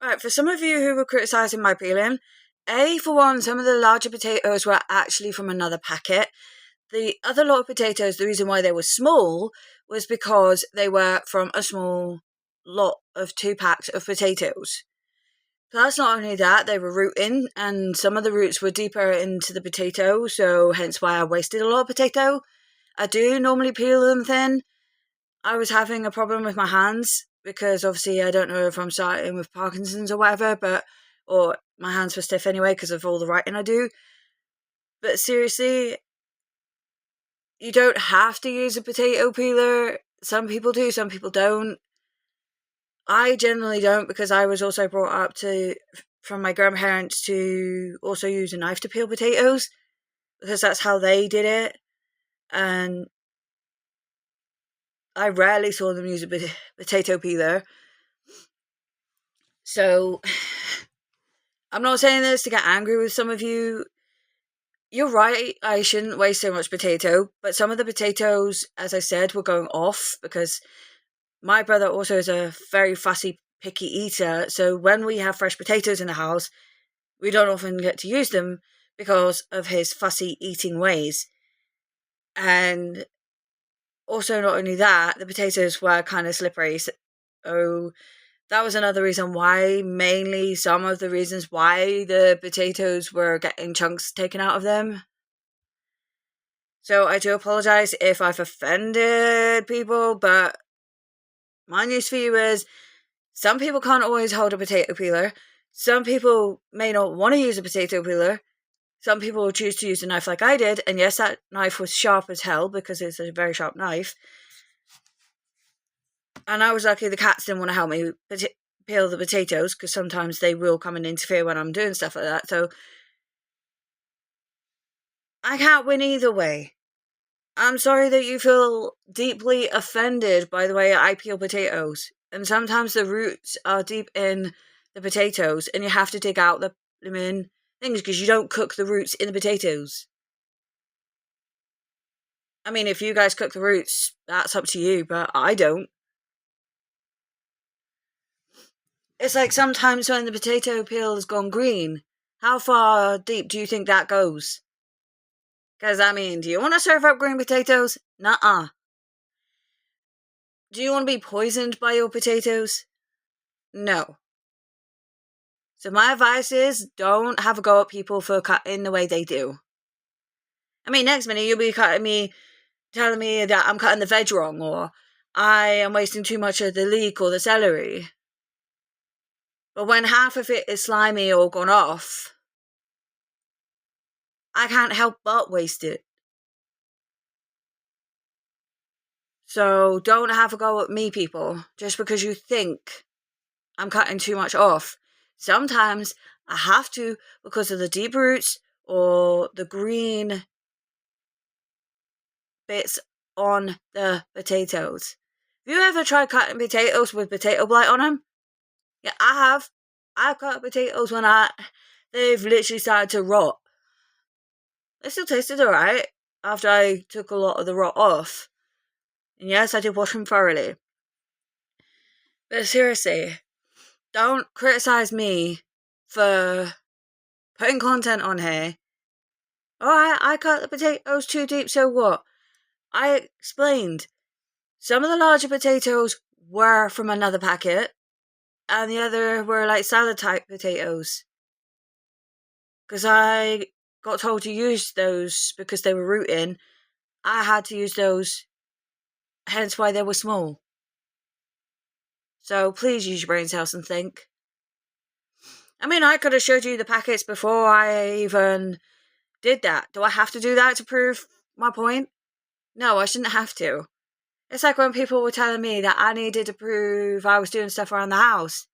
Right, for some of you who were criticising my peeling, for one, some of the larger potatoes were actually from another packet. The other lot of potatoes, the reason why they were small was because they were from a small lot of 2 packs of potatoes. Plus, not only that, they were rooting, and some of the roots were deeper into the potato, so hence why I wasted a lot of potato. I do normally peel them thin. I was having a problem with my hands because obviously I don't know if I'm starting with Parkinson's or whatever, or my hands were stiff anyway because of all the writing I do. But seriously, you don't have to use a potato peeler. Some people do, some people don't. I generally don't because I was also brought up from my grandparents to also use a knife to peel potatoes because that's how they did it. And I rarely saw them use a potato peeler. So I'm not saying this to get angry with some of you. You're right, I shouldn't waste so much potato, but some of the potatoes, as I said, were going off because my brother also is a very fussy, picky eater. So when we have fresh potatoes in the house, we don't often get to use them because of his fussy eating ways. And also, not only that, the potatoes were kind of slippery. So that was another reason why, mainly some of the reasons why the potatoes were getting chunks taken out of them. So I do apologise if I've offended people, but my news for you is some people can't always hold a potato peeler. Some people may not want to use a potato peeler. Some people will choose to use a knife like I did, and yes, that knife was sharp as hell because it's a very sharp knife. And I was lucky the cats didn't want to help me peel the potatoes because sometimes they will come and interfere when I'm doing stuff like that. So I can't win either way. I'm sorry that you feel deeply offended by the way I peel potatoes. And sometimes the roots are deep in the potatoes and you have to dig out the things because you don't cook the roots in the potatoes. I mean, if you guys cook the roots, that's up to you, but I don't. It's like sometimes when the potato peel has gone green, how far deep do you think that goes? Because, I mean, do you want to serve up green potatoes? Nuh-uh. Do you want to be poisoned by your potatoes? No. So my advice is don't have a go at people for cutting the way they do. I mean, next minute you'll be telling me that I'm cutting the veg wrong, or I am wasting too much of the leek or the celery. But when half of it is slimy or gone off, I can't help but waste it. So don't have a go at me, people, just because you think I'm cutting too much off. Sometimes I have to because of the deep roots or the green bits on the potatoes. Have you ever tried cutting potatoes with potato blight on them? Yeah, I have. I've cut potatoes when they've literally started to rot. They still tasted alright after I took a lot of the rot off. And yes, I did wash them thoroughly. But seriously, don't criticise me for putting content on here. Alright, I cut the potatoes too deep, so what? I explained. Some of the larger potatoes were from another packet, and the other were like salad type potatoes. Because I got told to use those because they were rooting. I had to use those, hence why they were small. So please use your brain cells and think. I mean, I could have showed you the packets before I even did that. Do I have to do that to prove my point? No, I shouldn't have to. It's like when people were telling me that I needed to prove I was doing stuff around the house.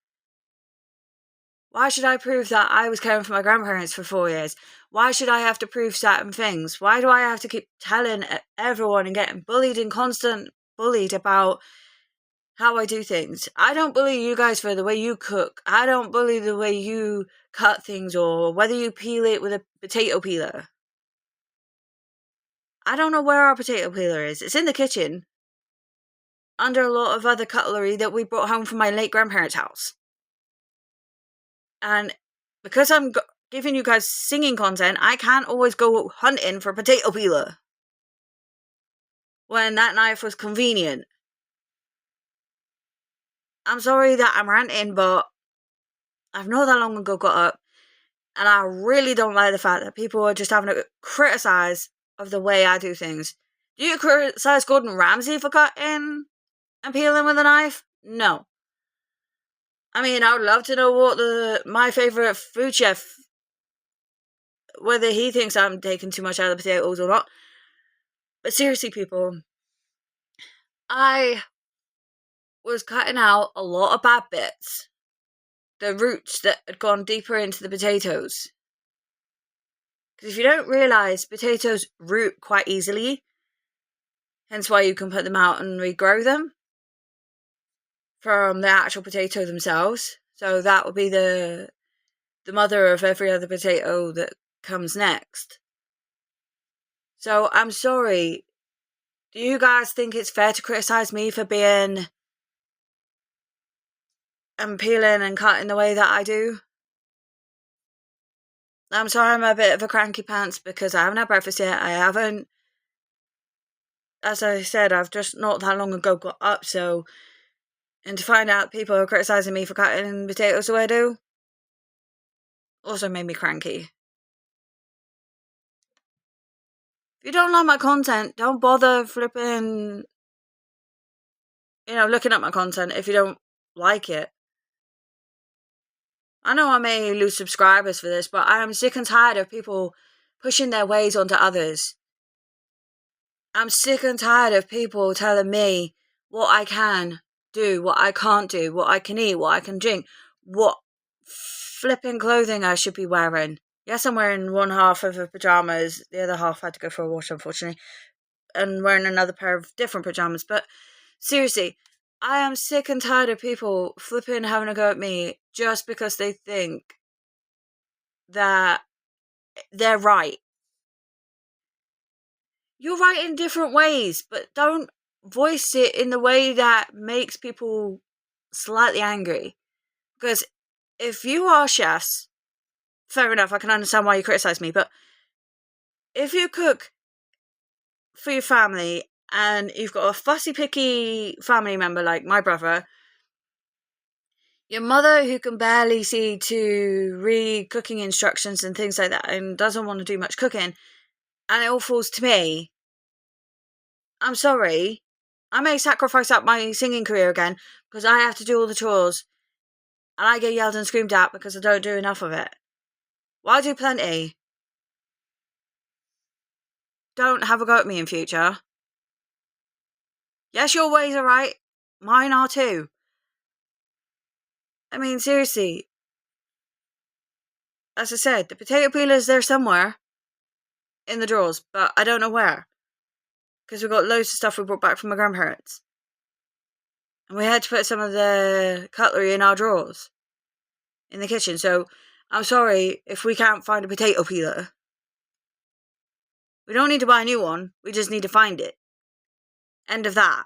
Why should I prove that I was caring for my grandparents for 4 years? Why should I have to prove certain things? Why do I have to keep telling everyone and getting bullied and constant bullied about how I do things? I don't bully you guys for the way you cook. I don't bully the way you cut things or whether you peel it with a potato peeler. I don't know where our potato peeler is. It's in the kitchen, under a lot of other cutlery that we brought home from my late grandparents' house. And because I'm giving you guys singing content, I can't always go hunting for potato peeler when that knife was convenient. I'm sorry that I'm ranting, but I've not that long ago got up, and I really don't like the fact that people are just having to criticise of the way I do things. Do you criticise Gordon Ramsay for cutting and peeling with a knife? No. I mean, I would love to know what my favourite food chef, whether he thinks I'm taking too much out of the potatoes or not. But seriously, people, I was cutting out a lot of bad bits. The roots that had gone deeper into the potatoes. Because if you don't realise, potatoes root quite easily. Hence why you can put them out and regrow them from the actual potato themselves. So that will be the mother of every other potato that comes next. So I'm sorry. Do you guys think it's fair to criticise me for being and peeling and cutting the way that I do? I'm sorry I'm a bit of a cranky pants because I haven't had breakfast yet. I haven't, as I said, I've just not that long ago got up, so, and to find out people are criticising me for cutting potatoes the way I do, also made me cranky. If you don't like my content, don't bother flipping, looking at my content if you don't like it. I know I may lose subscribers for this, but I am sick and tired of people pushing their ways onto others. I'm sick and tired of people telling me what I can do, what I can't do, what I can eat, what I can drink, what flipping clothing I should be wearing. Yes, I'm wearing one half of the pyjamas, the other half had to go for a wash, unfortunately, and wearing another pair of different pyjamas. But seriously, I am sick and tired of people flipping having a go at me just because they think that they're right. You're right in different ways, but don't voice it in the way that makes people slightly angry. Because if you are chefs, fair enough, I can understand why you criticise me, but if you cook for your family and you've got a fussy picky family member like my brother, your mother who can barely see to read cooking instructions and things like that and doesn't want to do much cooking, and it all falls to me, I'm sorry, I may sacrifice up my singing career again because I have to do all the chores and I get yelled and screamed at because I don't do enough of it. Well, I do plenty. Don't have a go at me in future. Yes, your ways are right. Mine are too. I mean, seriously. As I said, the potato peeler's there somewhere in the drawers, but I don't know where. Because we've got loads of stuff we brought back from my grandparents. And we had to put some of the cutlery in our drawers in the kitchen. So I'm sorry if we can't find a potato peeler. We don't need to buy a new one. We just need to find it. End of that.